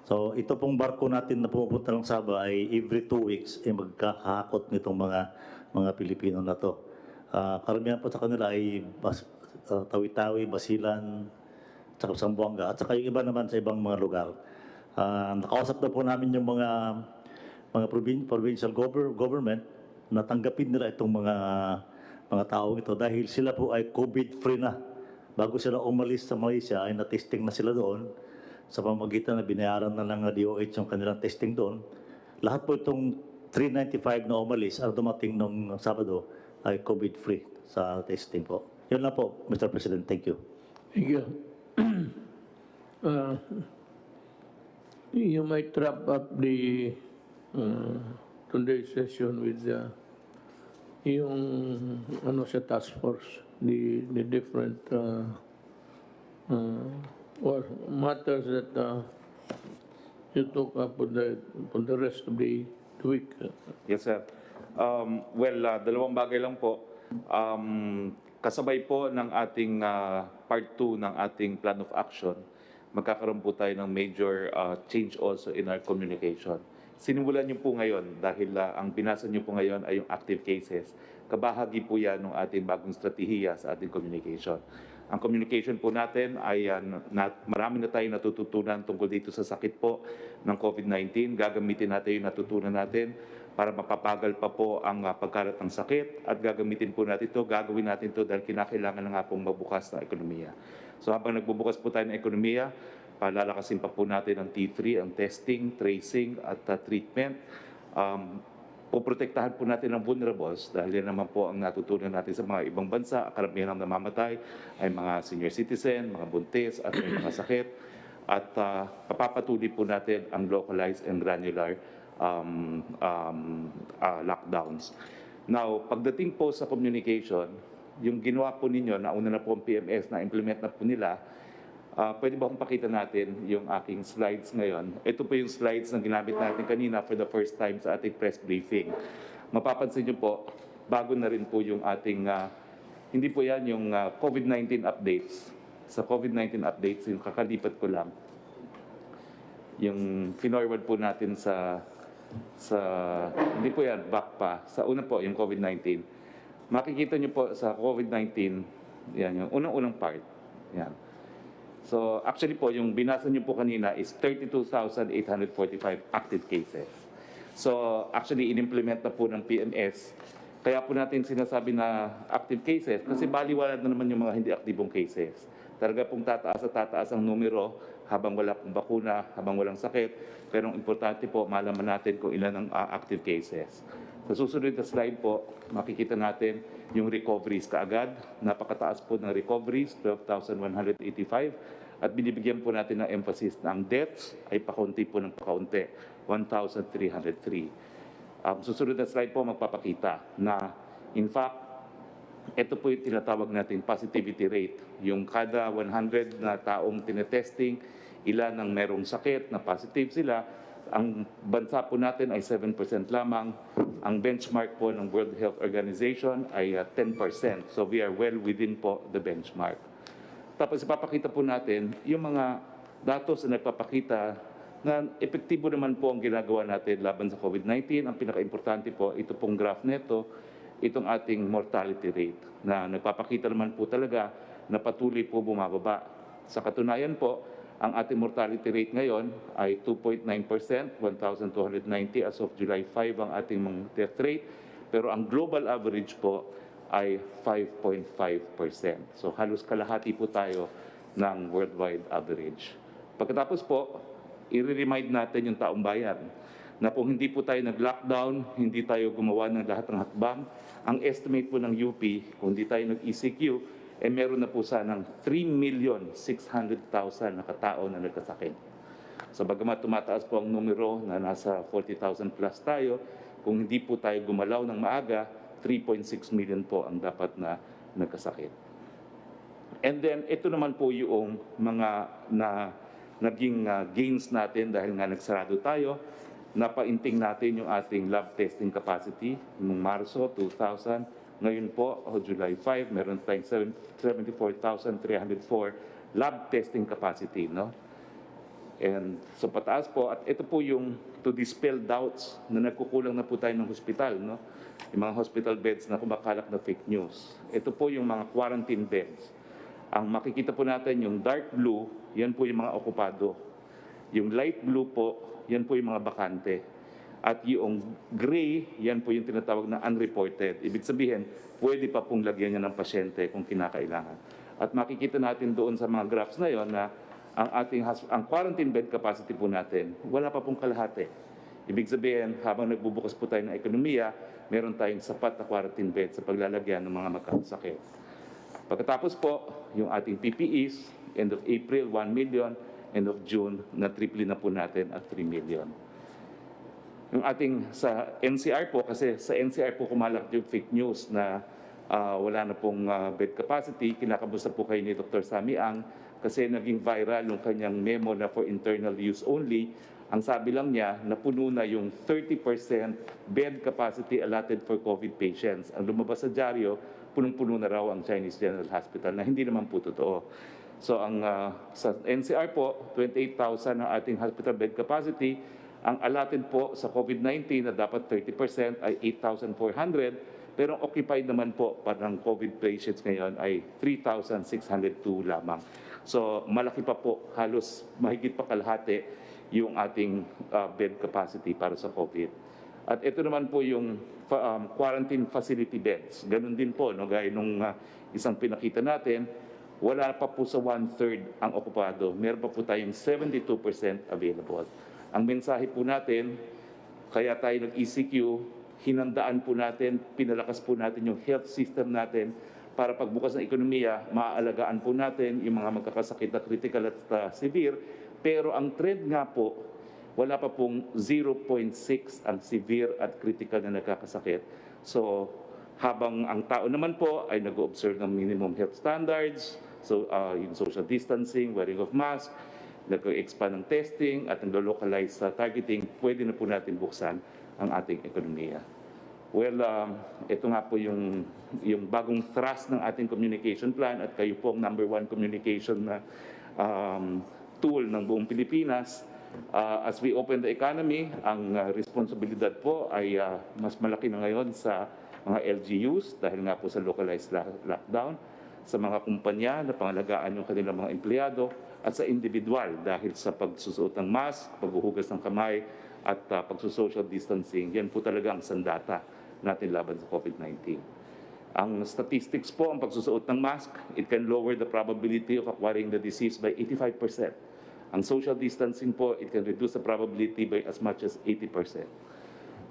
So ito pong barko natin na pumupunta ng Sabah ay every 2 weeks ay magkakahakot nitong mga Pilipino na to. Karamihan po sa kanila ay Tawi-Tawi, Basilan, saka Zamboanga, at saka yung iba naman sa ibang mga lugar. Nakausap na po namin yung mga provincial government na tanggapin nila itong mga taong ito dahil sila po ay COVID-free na. Bago sila umalis sa Malaysia ay na-testing na sila doon sa pamamagitan na binayaran na ng DOH yung kanilang testing doon. Lahat po itong 395 na umalis ang dumating nung Sabado ay COVID-free sa testing po. Yun lang po, Mr. President. Thank you. Thank you. You might wrap up the today's session with yung ano sa task force, the different matters that you took up for the rest of the week. Yes, sir. Dalawang bagay lang po. Kasabay po ng ating part 2 ng ating plan of action, magkakaroon po tayo ng major change also in our communication. Sinimulan niyo po ngayon dahil ang binasa niyo po ngayon ay yung active cases. Kabahagi po yan ng ating bagong strategiya sa ating communication. Ang communication po natin ay marami na tayong natututunan tungkol dito sa sakit po ng COVID-19. Gagamitin natin yung natutunan natin para mapapagal pa po ang pagkalat ng sakit at gagamitin po natin ito, gagawin natin ito dahil kinakailangan na nga pong mabukas na ekonomiya. So habang nagbubukas po tayo ng ekonomiya, palalakasin pa po natin ang T3, ang testing, tracing at treatment. Poprotektahan po natin ang vulnerables dahil yan naman po ang natutunan natin sa mga ibang bansa. Karamihan ang namamatay ay mga senior citizen, mga buntis at may mga sakit. At papapatuloy po natin ang localized and granular lockdowns. Now, pagdating po sa communication, yung ginawa po ninyo, nauna na po ang PMS, na-implement na po nila, pwede ba kung pakita natin yung aking slides ngayon? Ito po yung slides na ginamit natin kanina for the first time sa ating press briefing. Mapapansin nyo po, bago na rin po yung ating, hindi po yan yung COVID-19 updates. Sa COVID-19 updates, yung kakalipat ko lang, yung finorward po natin sa hindi po yan, back pa. Sa una po, yung COVID-19. Makikita nyo po sa COVID-19, yan, yung unang-unang part. Yan. So, actually po, yung binasa nyo po kanina is 32,845 active cases. So, actually, in-implement na po ng PMS. Kaya po natin sinasabi na active cases kasi baliwala na naman yung mga hindi aktibong cases. Talaga pong tataas at tataas ang numero habang wala pong bakuna, habang walang sakit. Pero ang importante po, malaman natin kung ilan ang active cases. So Sa susunod na slide po, makikita natin yung recoveries kaagad. Napakataas po ng recoveries, 12,185. At binibigyan po natin ng emphasis na ang deaths ay pakaunti po ng pakaunti, 1,303. Susunod na slide po magpapakita na in fact, ito po yung tinatawag natin positivity rate. Yung kada 100 na taong tinetesting, ilan ang merong sakit na positive sila, ang bansa po natin ay 7% lamang. Ang benchmark po ng World Health Organization ay 10%. So we are well within po the benchmark. Tapos ipapakita po natin yung mga datos na nagpapakita na epektibo naman po ang ginagawa natin laban sa COVID-19. Ang pinaka-importante po, ito pong graph neto, itong ating mortality rate na nagpapakita naman po talaga na patuloy po bumababa. Sa katunayan po, ang ating mortality rate ngayon ay 2.9%, 1,290 as of July 5 ang ating mga death rate. Pero ang global average po ay 5.5%. So halos kalahati po tayo ng worldwide average. Pagkatapos po, i-remind natin yung taong bayan na kung hindi po tayo nag-lockdown, hindi tayo gumawa ng lahat ng hakbang, ang estimate po ng UP, kung hindi tayo nag-ECQ, meron na po sanang 3,600,000 na katao na nagkasakit. So bagamat tumataas po ang numero na nasa 40,000 plus tayo, kung hindi po tayo gumalaw ng maaga, 3.6 million po ang dapat na nagkasakit. And then ito naman po yung mga naging gains natin dahil nga nagsarado tayo. Napainting natin yung ating lab testing capacity noong Marso 2000. Ngayon po, July 5, meron tayong 74,304 lab testing capacity. No? And so pataas po, at ito po yung to dispel doubts na nagkukulang na po tayo ng hospital. No? Yung mga hospital beds na kumakalak na fake news. Ito po yung mga quarantine beds. Ang makikita po natin yung dark blue, yan po yung mga okupado. Yung light blue po, yan po yung mga bakante. At yung gray, yan po yung tinatawag na unreported. Ibig sabihin, pwede pa pong lagyan niya ng pasyente kung kinakailangan. At makikita natin doon sa mga graphs na yon na ang quarantine bed capacity po natin, wala pa pong kalahati. Ibig sabihin, habang nagbubukas po tayo ng ekonomiya, meron tayong sapat na quarantine bed sa paglalagyan ng mga magkakasakit. Pagkatapos po, yung ating PPEs, end of April, 1 million, end of June, na-triple na po natin at 3 million. Yung ating sa NCR po, kasi sa NCR po kumalat yung fake news na wala na pong bed capacity, kinakamusta po kayo ni Dr. Sammy Ang, kasi naging viral yung kanyang memo na for internal use only. Ang sabi lang niya, napuno na yung 30% bed capacity allotted for COVID patients. Ang lumabas sa dyaryo, punong-puno na raw ang Chinese General Hospital, na hindi naman po totoo. So ang sa NCR po, 28,000 ang ating hospital bed capacity. Ang allotted po sa COVID-19 na dapat 30% ay 8,400. Pero ang occupied naman po parang COVID patients ngayon ay 3,602 lamang. So malaki pa po, halos mahigit pa kalahati yung ating bed capacity para sa COVID. At ito naman po yung quarantine facility beds. Ganun din po, no? Gaya nung isang pinakita natin, wala pa po sa 1/3 ang okupado. Meron pa po tayong 72% available. Ang mensahe po natin, kaya tayo nag-ECQ, hinandaan po natin, pinalakas po natin yung health system natin para pagbukas ng ekonomiya, maaalagaan po natin yung mga magkakasakit na critical at severe. Pero ang trend nga po, wala pa pong 0.6 ang severe at critical na nagkakasakit. So habang ang tao naman po ay nag-observe ng minimum health standards, so yung social distancing, wearing of mask, nag-expand ng testing at nag-localize sa targeting, pwede na po natin buksan ang ating ekonomiya. Well, ito nga po yung bagong thrust ng ating communication plan at kayo po ang number 1 communication na tool ng buong Pilipinas. As we open the economy, ang responsibilidad po ay mas malaki na ngayon sa mga LGUs dahil nga po sa localized lockdown, sa mga kumpanya na pangalagaan yung kanilang mga empleyado at sa individual dahil sa pagsusuot ng mask, paghuhugas ng kamay at pagsusocial distancing. Yan po talaga ang sandata natin laban sa COVID-19. Ang statistics po, ang pagsusuot ng mask, it can lower the probability of acquiring the disease by 85%. Ang social distancing po, it can reduce the probability by as much as 80%.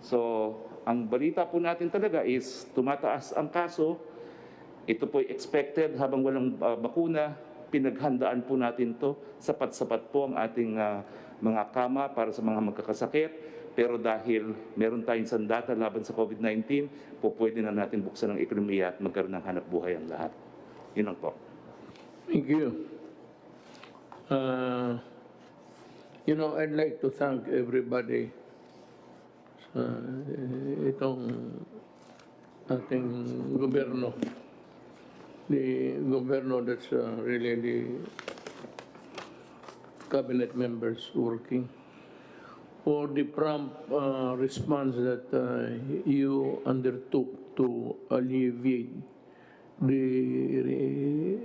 So, ang balita po natin talaga is tumataas ang kaso. Ito po ay expected habang walang bakuna. Pinaghandaan po natin to. Sapat-sapat po ang ating mga kama para sa mga magkakasakit. Pero dahil meron tayong sandata laban sa COVID-19, po pwede na natin buksan ang ekonomiya at magkaroon ng hanap buhay ang lahat. Yun lang po. Thank you. I'd like to thank everybody sa itong ating gobyerno. The governor that's really the cabinet members working for the prompt response that you undertook to alleviate the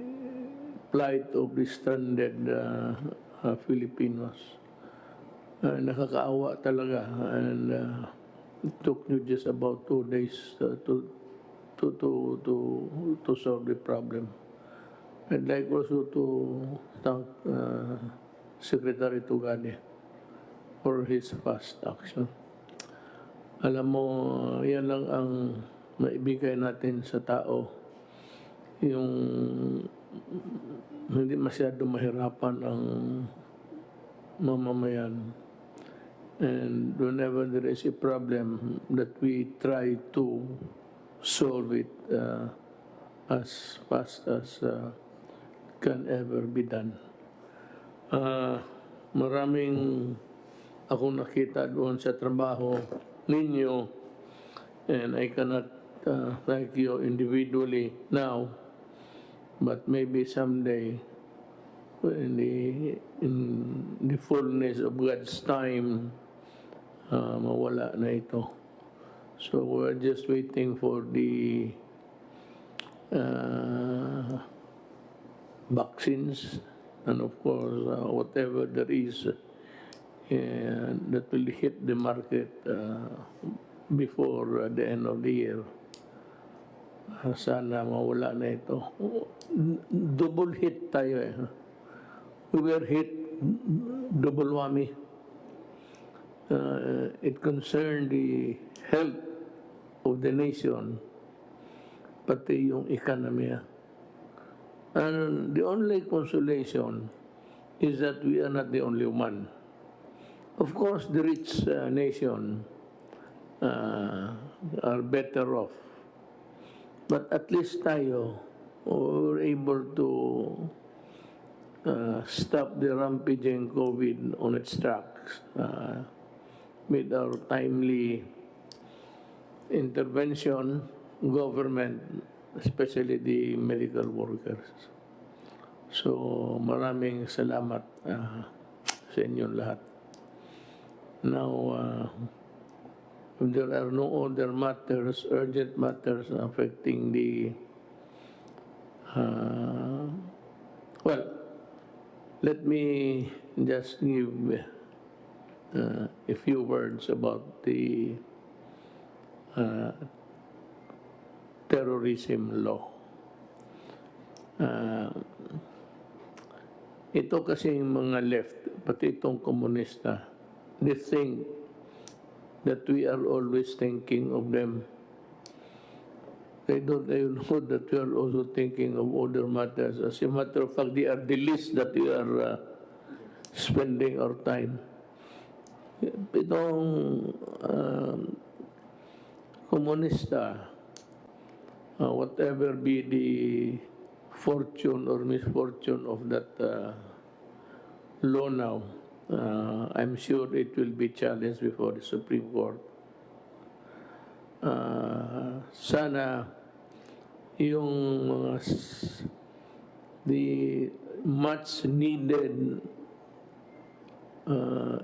plight of the stranded Filipinos. Nakakaawa talaga, and it took you just about 2 days to solve the problem. I'd like also to thank Secretary Tugade for his fast action. Alam mo, yan lang ang maibigay natin sa tao, yung hindi masyado mahirapan ang mamamayan. And whenever there is a problem, that we try to solve it as fast as can ever be done. Maraming akong nakita doon sa trabaho ninyo, and I cannot thank you individually now, but maybe someday in the fullness of God's time, mawala na ito. So we're just waiting for the vaccines, and of course whatever there is that will hit the market before the end of the year. Sana mawala na ito. Double hit tayo eh. We were hit double whammy. It concerned the health of the nation, pati yung economy. And the only consolation is that we are not the only one. Of course, the rich nation are better off. But at least tayo were able to stop the rampaging COVID on its tracks with our timely intervention, government, especially the medical workers. So maraming salamat sa inyong lahat. Now, if there are no other matters, urgent matters affecting the, let me just give a few words about the terrorism law. Ito kasi yung mga left, pati itong komunista, they think that we are always thinking of them. They don't even know that we are also thinking of other matters. As a matter of fact, they are the least that we are spending our time. Itong komunista, whatever be the fortune or misfortune of that law now, I'm sure it will be challenged before the Supreme Court. Sana yung the much needed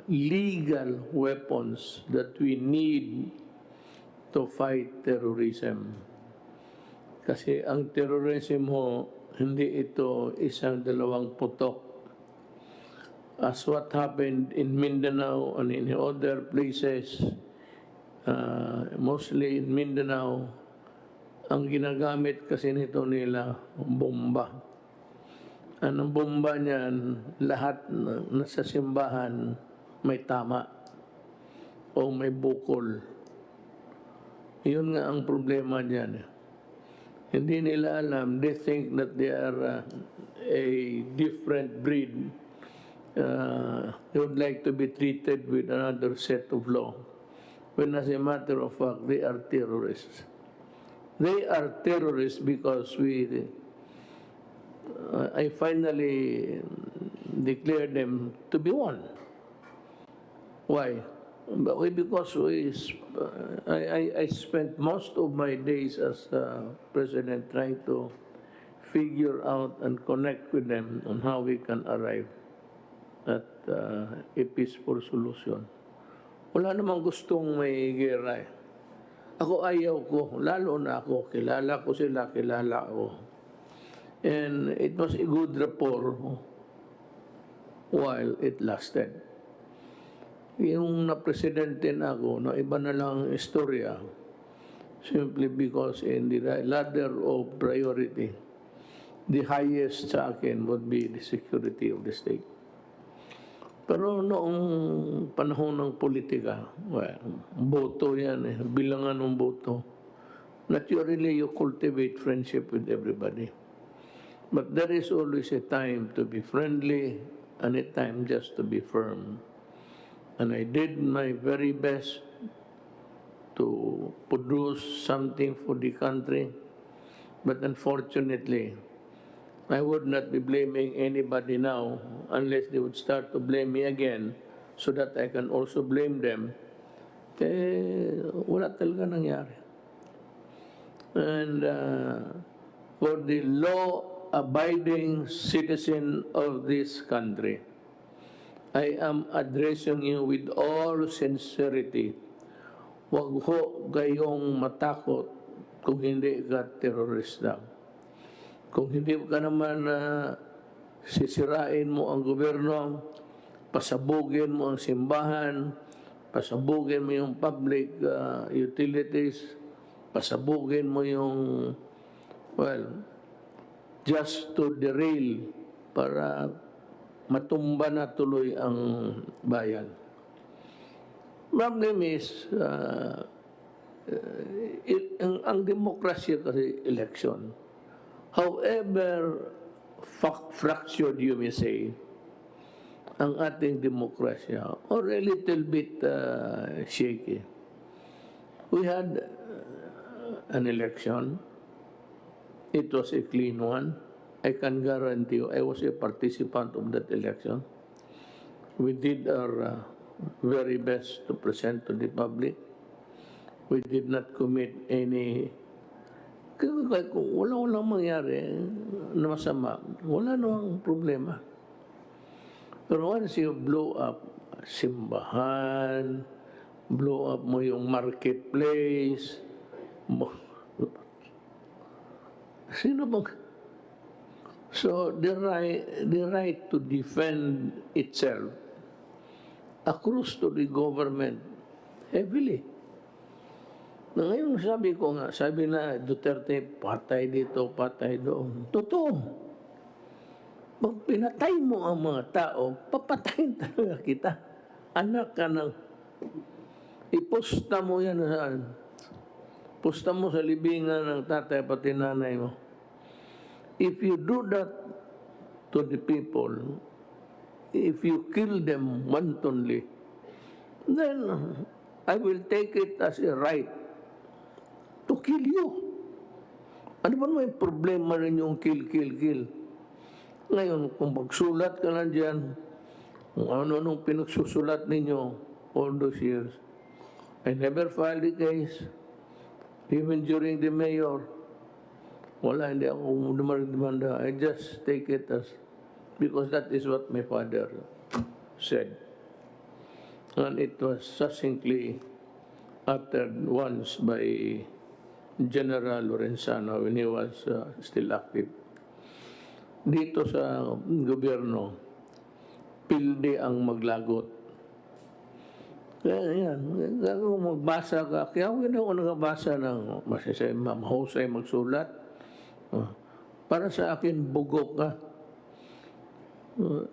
legal weapons that we need to fight terrorism. Kasi ang terrorism ho, hindi ito isang dalawang putok. As what happened in Mindanao and in other places, mostly in Mindanao, ang ginagamit kasi nito nila, bomba. Ang bomba niyan, lahat nasa simbahan may tama o may bukol. Yun nga ang problema dyan. Hindi nila alam. They think that they are a different breed. They would like to be treated with another set of law. When as a matter of fact, they are terrorists. They are terrorists because I finally declared them to be one. Why? Because I spent most of my days as president trying to figure out and connect with them on how we can arrive at a peaceful solution. Wala namang gustong may gera eh. Ako ayaw ko, lalo na ako, kilala ko sila, kilala ko. And it was a good rapport while it lasted. Yung na-presidente na ako, na iba na lang ang istorya, simply because in the ladder of priority, the highest sa akin would be the security of the state. Pero noong panahon ng politika, well, boto yan eh, bilangan ng boto. Naturally, you cultivate friendship with everybody. But there is always a time to be friendly and a time just to be firm. And I did my very best to produce something for the country. But unfortunately, I would not be blaming anybody now unless they would start to blame me again so that I can also blame them. Wala talaga nangyari. And for the law-abiding citizen of this country, I am addressing you with all sincerity. Huwag ho kayong matakot kung hindi ka terorista. Kung hindi ka naman sisirain mo ang gobyerno, pasabugin mo ang simbahan, pasabugin mo yung public utilities, pasabugin mo yung, well, just to derail para matumba na tuloy ang bayan. Problem is, ang demokrasya kasi election, however fractured you may say, ang ating demokrasya, or a little bit shaky. We had an election. It was a clean one. I can guarantee you, I was a participant of that election. We did our very best to present to the public. We did not commit any. Kung walang mangyari na masama, wala namang problema. Pero once you blow up simbahan, blow up mo yung marketplace, sino bang? So the right to defend itself accrues to the government heavily. Na ngayon sabi ko nga, sabi na Duterte, patay dito, patay doon. Totoo. Pag pinatay mo ang mga tao, papatayin talaga kita. Anak ka ng, iposta mo yan saan? Posta mo sa libingan ng tatay pati nanay mo. If you do that to the people, if you kill them wantonly, then I will take it as a right to kill you. Ano ba may problema rin yung kill? Ngayon, kung magsulat ka lang dyan, kung ano-anong pinagsusulat ninyo all those years, I never filed a case, even during the mayor. Wala, hindi ako demanda. I just take it as, because that is what my father said. And it was succinctly uttered once by General Lorenzano when he was still active. Dito sa gobyerno, pilde ang maglagot. Kaya yan, kung magbasa ka, kaya hindi ako nagabasa ng mahusay magsulat. Para sa akin, bugok ka.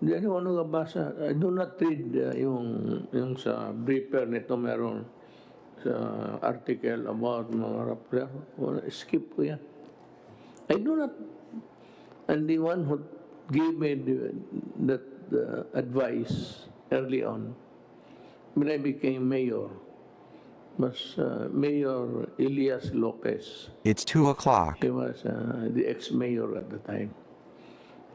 Hindi ako nagabasa. I do not read yung sa briefer nito meron sa article about mga rappler. Skip ko yan. I do not, and the one who gave me that advice early on, when I became mayor, was Mayor Elias Lopez. It's 2 o'clock. He was the ex-mayor at the time.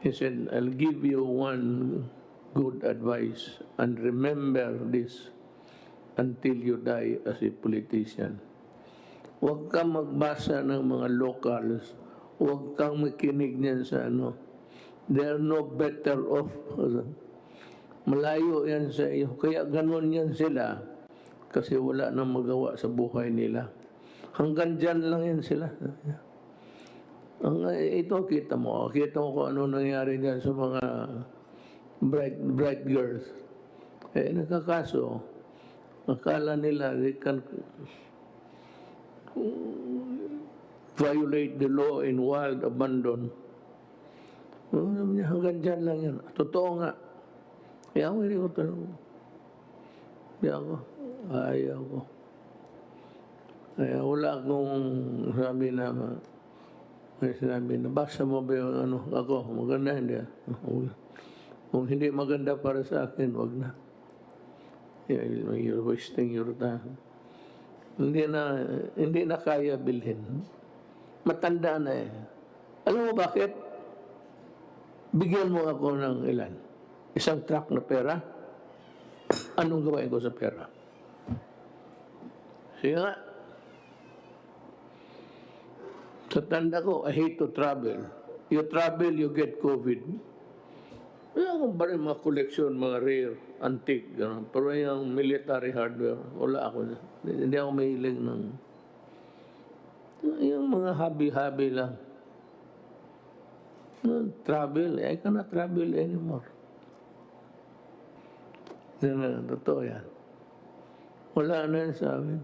He said, I'll give you one good advice and remember this until you die as a politician. Huwag kang magbasa ng mga locals. Huwag kang makinig niyan sa ano. They're no better off. Malayo yan sa iyo. Kaya ganun yan sila. Kasi wala nang magawa sa buhay nila. Hanggang dyan lang yan sila. Ito kita mo kung ano nangyari dyan sa mga bright girls. Nakakaso, akala nila they can violate the law in wild abandon. Hanggang dyan lang yan. Totoo nga. Kaya ako hindi ko tanong. Ayaw ko. Kaya wala akong sinabi na, basa mo ba yung ano, ako, maganda, hindi. Kung hindi maganda para sa akin, wag na. You're wasting your time. Hindi na kaya bilhin. Matanda na eh. Alam mo bakit? Bigyan mo ako ng ilan? Isang truck na pera? Anong gawain ko sa pera? Sige nga. Sa tanda ko, I hate to travel. You travel, you get COVID. Kung ba rin mga koleksyon, mga rare, antique, gano'n. Pero yung military hardware, wala ako. Hindi ako mahilig ng yung mga hobby-hobby lang. Travel, I cannot travel anymore. Totoo yan. Wala na yan sa amin.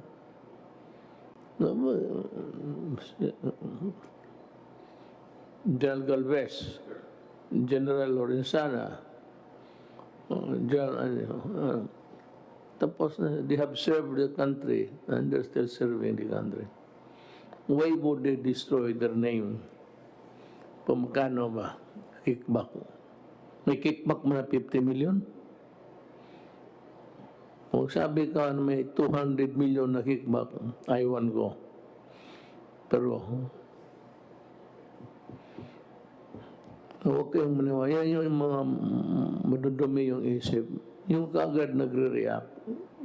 General Galvez, General Lorenzana, tapos they have served the country and they're still serving the country. Why would they destroy their name? Pamagkano ba? Kickback. May kickback mo na 50 million? Kung sabi ka may 200 million na kickback, aywan ko. Pero, huwag kayong maniwala. Yan yung mga madudumi yung isip. Yung kaagad nagre-react.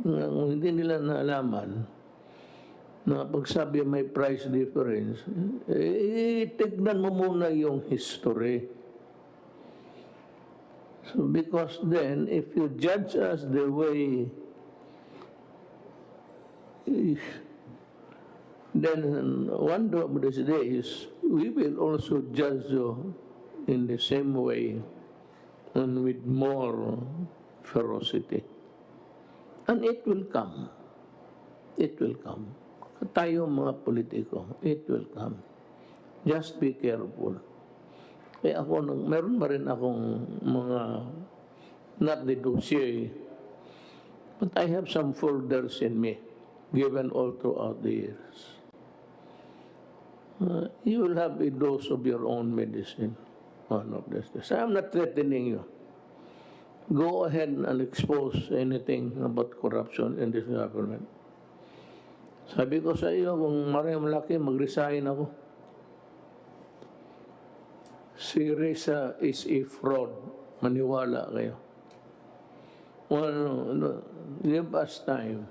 Kung hindi nila naalaman na pagsabi may price difference, tignan mo muna yung history. So because then, if you judge us the way then one of these days, we will also judge you in the same way and with more ferocity. And it will come. It will come. Tayo mga politiko, it will come. Just be careful. Kaya ako, meron pa rin akong mga, not the dossier, but I have some folders in me, given all throughout the years. You will have a dose of your own medicine. One of these days. I'm not threatening you. Go ahead and expose anything about corruption in this government. Sabi ko sa iyo, kung malaki, mag-resign ako. Si Risa is a fraud. Maniwala kayo. Give us time.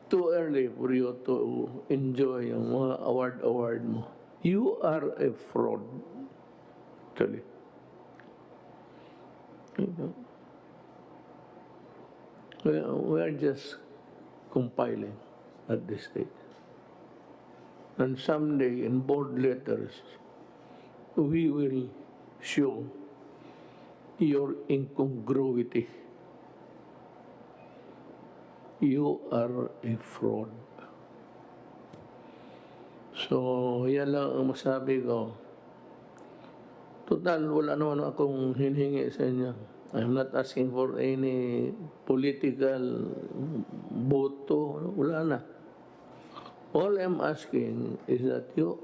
Too early for you to enjoy yung mga award mo. You are a fraud. Actually. We are just compiling at this stage. And someday, in bold letters, we will show your incongruity. You are a fraud. So, yan lang ang masabi ko. Total, wala naman akong hinihingi sa inyo. I'm not asking for any political boto. Wala na. All I'm asking is that you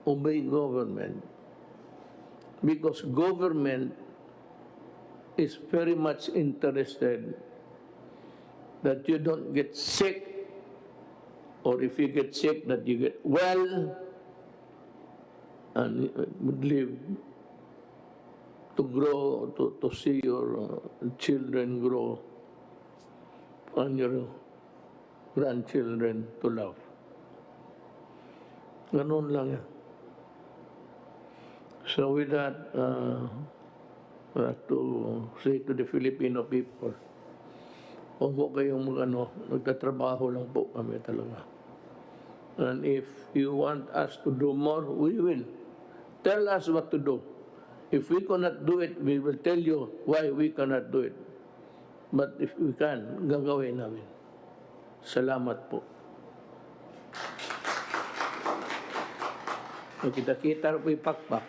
obey government, because government is very much interested that you don't get sick, or if you get sick, that you get well and would live to grow, to see your children grow and your grandchildren to love. Ganun lang yan. So with that, I have to say to the Filipino people, huwag po kayong nagtatrabaho lang po kami talaga. And if you want us to do more, we will. Tell us what to do. If we cannot do it, we will tell you why we cannot do it. But if we can, gagawin namin. Salamat po. Kita-kita po ipakpak.